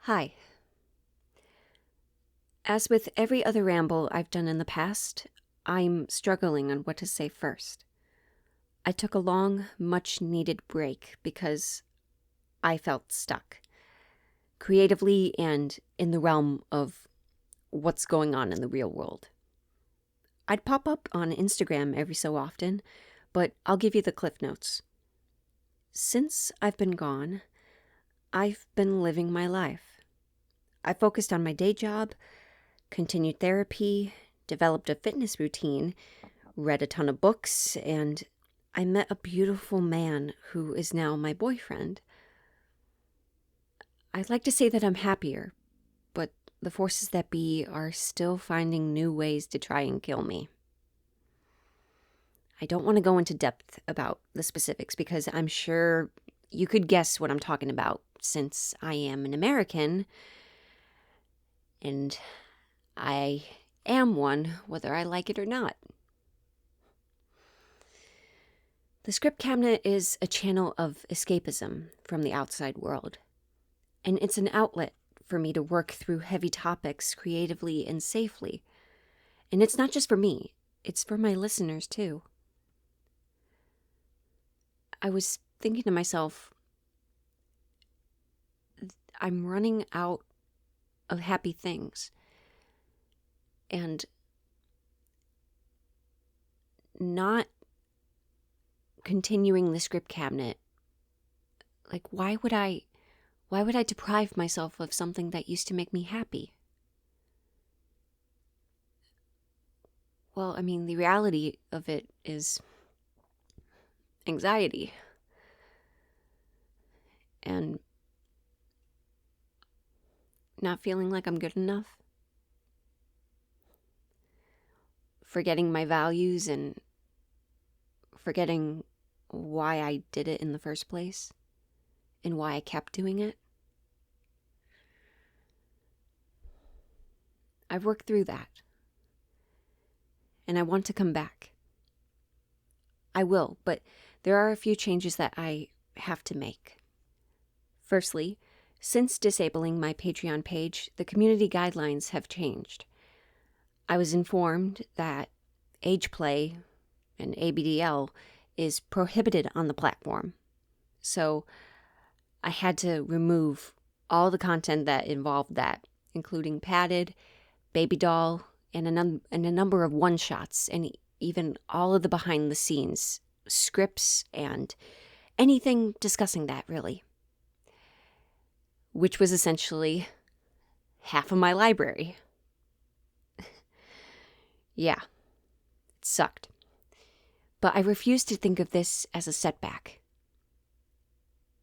Hi. As with every other ramble I've done in the past, I'm struggling on what to say first. I took a long, much-needed break because I felt stuck, creatively and in the realm of what's going on in the real world. I'd pop up on Instagram every so often, but I'll give you the cliff notes. Since I've been gone, I've been living my life. I focused on my day job, continued therapy, developed a fitness routine, read a ton of books, and I met a beautiful man who is now my boyfriend. I'd like to say that I'm happier, but the forces that be are still finding new ways to try and kill me. I don't want to go into depth about the specifics because I'm sure you could guess what I'm talking about since I am an American and I am one whether I like it or not. The Script Cabinet is a channel of escapism from the outside world, and it's an outlet for me to work through heavy topics creatively and safely. And it's not just for me, it's for my listeners too. I was thinking to myself, I'm running out of happy things. And not continuing the Script Cabinet, like why would I deprive myself of something that used to make me happy? Well, I mean, the reality of it is anxiety. And not feeling like I'm good enough. Forgetting my values and forgetting why I did it in the first place and why I kept doing it. I've worked through that. And I want to come back. I will, but there are a few changes that I have to make. Firstly, since disabling my Patreon page, the community guidelines have changed. I was informed that age play and ABDL is prohibited on the platform. So I had to remove all the content that involved that, including padded, baby doll, and a number of one-shots, and even all of the behind-the-scenes scripts and anything discussing that, really. Which was essentially half of my library. Yeah, it sucked. But I refuse to think of this as a setback.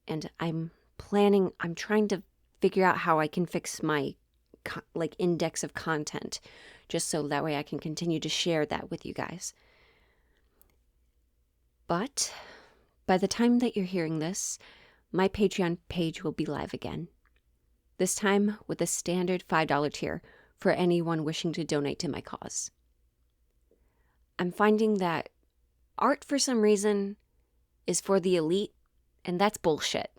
And I'm trying to figure out how I can fix my index of content, just so that way I can continue to share that with you guys. But by the time that you're hearing this, my Patreon page will be live again. This time with a standard $5 tier for anyone wishing to donate to my cause. I'm finding that art, for some reason, is for the elite, and that's bullshit.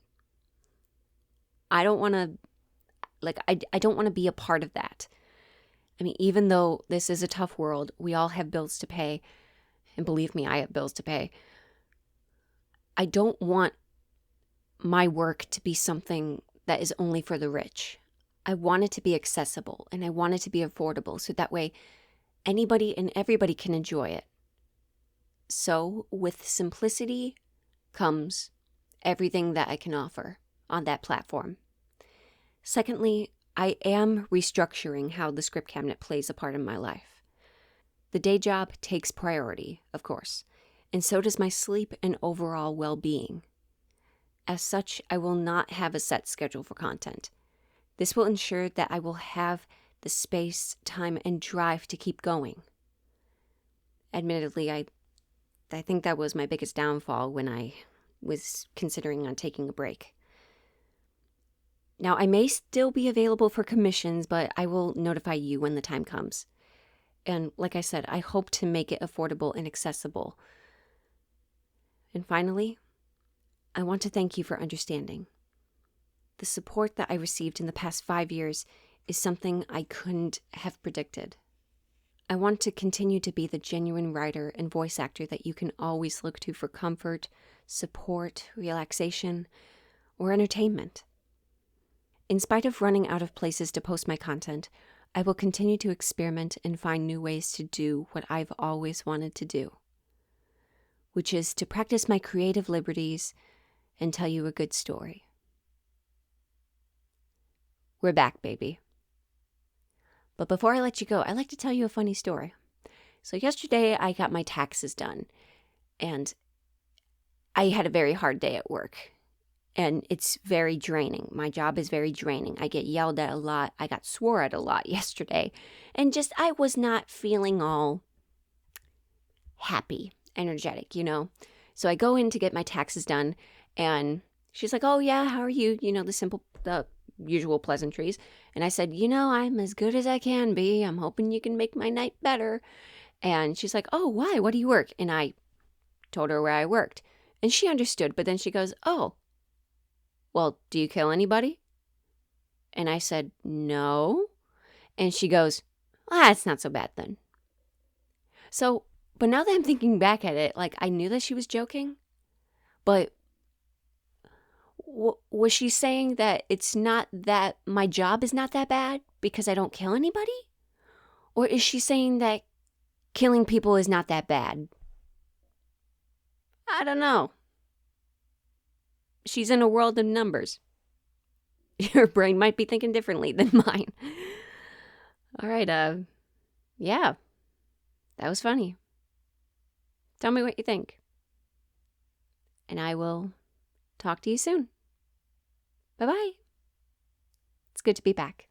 I don't want to, I don't want to be a part of that. I mean, even though this is a tough world, we all have bills to pay, and believe me, I have bills to pay. I don't want my work to be something that is only for the rich. I want it to be accessible, and I want it to be affordable, so that way anybody and everybody can enjoy it. So, with simplicity comes everything that I can offer on that platform. Secondly, I am restructuring how the Script Cabinet plays a part in my life. The day job takes priority, of course, and so does my sleep and overall well-being. As such, I will not have a set schedule for content. This will ensure that I will have the space, time, and drive to keep going. Admittedly, I think that was my biggest downfall when I was considering on taking a break. Now, I may still be available for commissions, but I will notify you when the time comes. And like I said, I hope to make it affordable and accessible. And finally, I want to thank you for understanding. the support that I received in the past 5 years is something I couldn't have predicted. I want to continue to be the genuine writer and voice actor that you can always look to for comfort, support, relaxation, or entertainment. In spite of running out of places to post my content, I will continue to experiment and find new ways to do what I've always wanted to do, which is to practice my creative liberties and tell you a good story. We're back, baby. But before I let you go, I'd like to tell you a funny story. So yesterday I got my taxes done, and I had a very hard day at work, and it's very draining. My job is very draining. I get yelled at a lot. I got swore at a lot yesterday, and just I was not feeling all happy, energetic, So I go in to get my taxes done, and she's like, "Oh yeah, how are you?" The usual pleasantries. And I said, "I'm as good as I can be. I'm hoping you can make my night better." And she's like, "Oh, why? What do you work?" And I told her where I worked. And she understood, but then she goes, "Oh, well, do you kill anybody?" And I said, "No." And she goes, "It's not so bad then." So, but now that I'm thinking back at it, I knew that she was joking, but was she saying that it's not that my job is not that bad because I don't kill anybody? Or is she saying that killing people is not that bad? I don't know. She's in a world of numbers. Your brain might be thinking differently than mine. All right, yeah, that was funny. Tell me what you think. And I will talk to you soon. Bye-bye. It's good to be back.